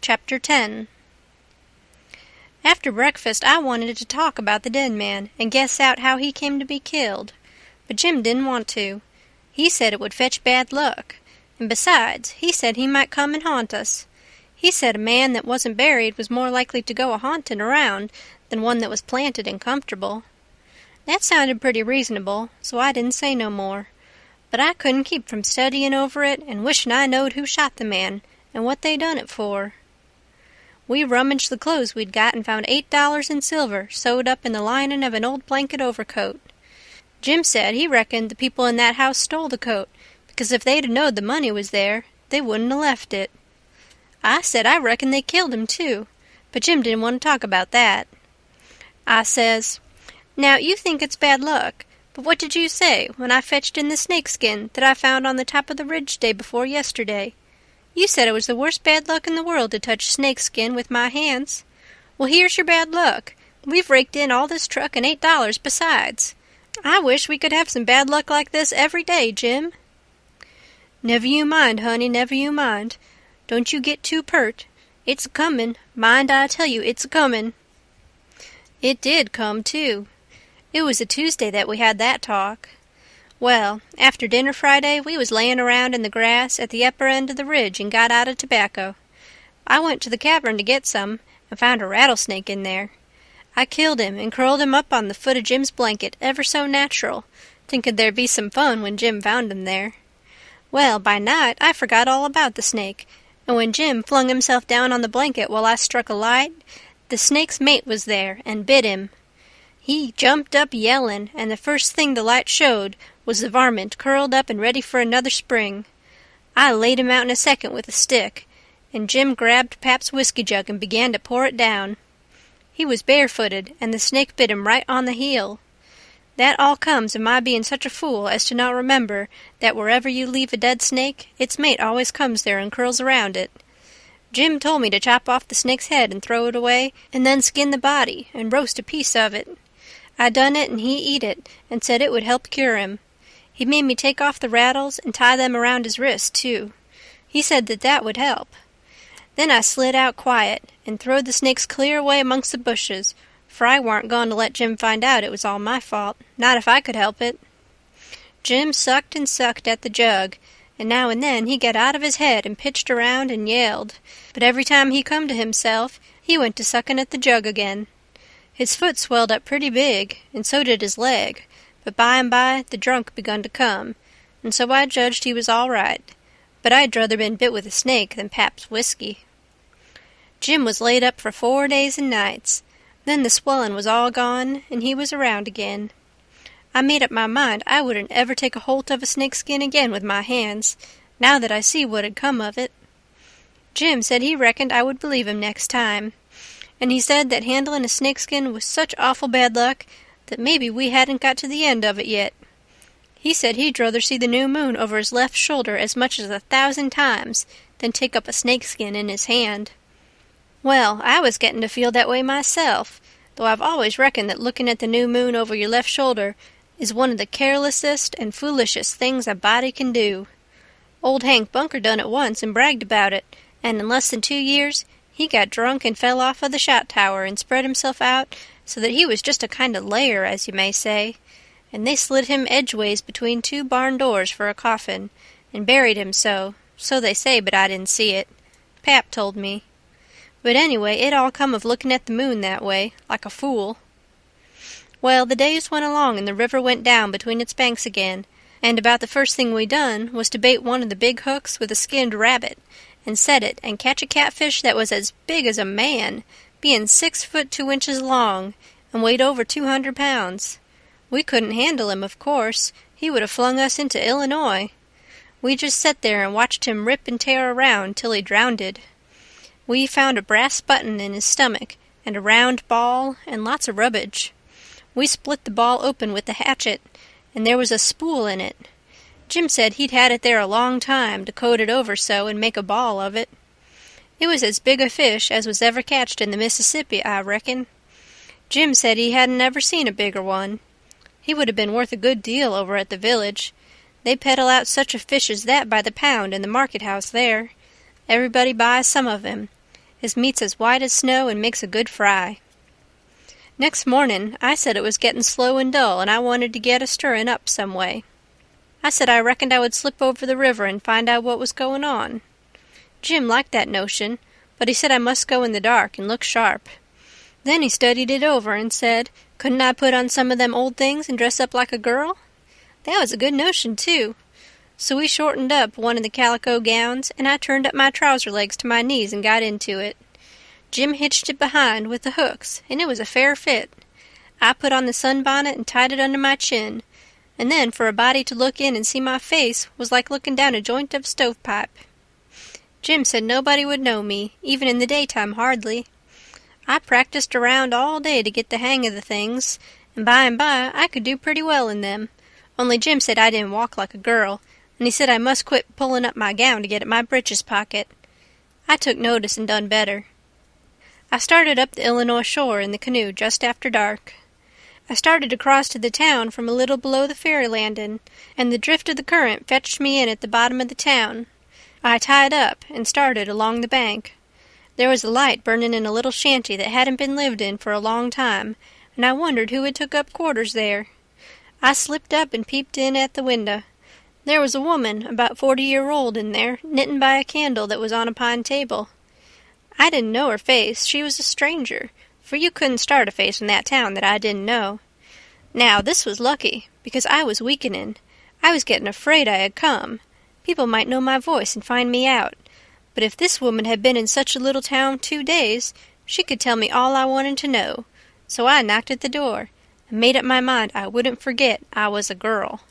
Chapter 10. After breakfast I wanted to talk about the dead man and guess out how he came to be killed, but Jim didn't want to. He said it would fetch bad luck, and besides, he said he might come and haunt us. He said a man that wasn't buried was more likely to go a-haunting around than one that was planted and comfortable. That sounded pretty reasonable, so I didn't say no more, but I couldn't keep from studying over it and wishing I knowed who shot the man and what they done it for. We rummaged the clothes we'd got and found $8 in silver sewed up in the lining of an old blanket overcoat. Jim said he reckoned the people in that house stole the coat, because if they'd knowed the money was there, they wouldn't have left it. I said I reckoned they killed him too, but Jim didn't want to talk about that. I says, "Now you think it's bad luck, but what did you say when I fetched in the snakeskin that I found on the top of the ridge day before yesterday? You said it was the worst bad luck in the world to touch snakeskin with my hands. Well, here's your bad luck. We've raked in all this truck and $8 besides. I wish we could have some bad luck like this every day, Jim." "Never you mind, honey, never you mind. Don't you get too pert. It's a-comin'. Mind I tell you, it's a-comin'." It did come, too. It was a Tuesday that we had that talk. Well, after dinner Friday, we was layin' around in the grass at the upper end of the ridge and got out of tobacco. I went to the cavern to get some and found a rattlesnake in there. I killed him and curled him up on the foot of Jim's blanket ever so natural, thinking there'd be some fun when Jim found him there. Well, by night I forgot all about the snake, and when Jim flung himself down on the blanket while I struck a light, the snake's mate was there and bit him. He jumped up yellin', and the first thing the light showed was the varmint curled up and ready for another spring. I laid him out in a second with a stick, and Jim grabbed Pap's whiskey jug and began to pour it down. He was barefooted, and the snake bit him right on the heel. That all comes of my being such a fool as to not remember that wherever you leave a dead snake, its mate always comes there and curls around it. Jim told me to chop off the snake's head and throw it away, and then skin the body and roast a piece of it. I done it, and he eat it, and said it would help cure him. He made me take off the rattles and tie them around his wrist, too. He said that would help. Then I slid out quiet and throwed the snakes clear away amongst the bushes, for I warn't going to let Jim find out it was all my fault, not if I could help it. Jim sucked and sucked at the jug, and now and then he got out of his head and pitched around and yelled, but every time he come to himself, he went to sucking at the jug again. His foot swelled up pretty big, and so did his leg, but by and by the drunk begun to come, and so I judged he was all right, but I'd druther been bit with a snake than Pap's whiskey. Jim was laid up for 4 days and nights. Then the swellin' was all gone, and he was around again. I made up my mind I wouldn't ever take a holt of a snakeskin again with my hands, now that I see what had come of it. Jim said he reckoned I would believe him next time, and he said that handling a snakeskin was such awful bad luck that maybe we hadn't got to the end of it yet. He said he'd druther see the new moon over his left shoulder as much as 1,000 times than take up a snakeskin in his hand. Well, I was getting to feel that way myself, though I've always reckoned that looking at the new moon over your left shoulder is one of the carelessest and foolishest things a body can do. Old Hank Bunker done it once and bragged about it, and in less than 2 years he got drunk and fell off of the shot tower and spread himself out so that he was just a kind of layer, as you may say, and they slid him edgeways between 2 barn doors for a coffin, and buried him so they say, but I didn't see it. Pap told me. But anyway, it all come of looking at the moon that way, like a fool. Well, the days went along and the river went down between its banks again, and about the first thing we done was to bait one of the big hooks with a skinned rabbit, and set it and catch a catfish that was as big as a man, being 6 foot 2 inches long, and weighed over 200 pounds. We couldn't handle him, of course. He would have flung us into Illinois. We just sat there and watched him rip and tear around till he drownded. We found a brass button in his stomach, and a round ball, and lots of rubbish. We split the ball open with the hatchet, and there was a spool in it. Jim said he'd had it there a long time to coat it over so and make a ball of it. It was as big a fish as was ever catched in the Mississippi, I reckon. Jim said he hadn't ever seen a bigger one. He would have been worth a good deal over at the village. They peddle out such a fish as that by the pound in the market-house there. Everybody buys some of him, His meat's as white as snow and makes a good fry. Next morning I said it was getting slow and dull and I wanted to get a stirring up some way. I said I reckoned I would slip over the river and find out what was going on. Jim liked that notion, but he said I must go in the dark and look sharp. Then he studied it over and said, couldn't I put on some of them old things and dress up like a girl? That was a good notion, too. So we shortened up one of the calico gowns, and I turned up my trouser legs to my knees and got into it. Jim hitched it behind with the hooks, and it was a fair fit. I put on the sunbonnet and tied it under my chin, and then for a body to look in and see my face was like looking down a joint of stovepipe. Jim said nobody would know me, even in the daytime hardly. I practiced around all day to get the hang of the things, and by I could do pretty well in them, only Jim said I didn't walk like a girl, and he said I must quit pulling up my gown to get at my breeches pocket. I took notice and done better. I started up the Illinois shore in the canoe just after dark. I started across to the town from a little below the ferry landing, and the drift of the current fetched me in at the bottom of the town. I tied up and started along the bank. There was a light burning in a little shanty that hadn't been lived in for a long time, and I wondered who had took up quarters there. I slipped up and peeped in at the window. There was a woman, about 40-year-old, in there, knitting by a candle that was on a pine table. I didn't know her face. She was a stranger, for you couldn't start a face in that town that I didn't know. Now, this was lucky, because I was weakening. I was getting afraid I had come. People might know my voice and find me out. But if this woman had been in such a little town 2 days, she could tell me all I wanted to know. So I knocked at the door, and made up my mind I wouldn't forget I was a girl.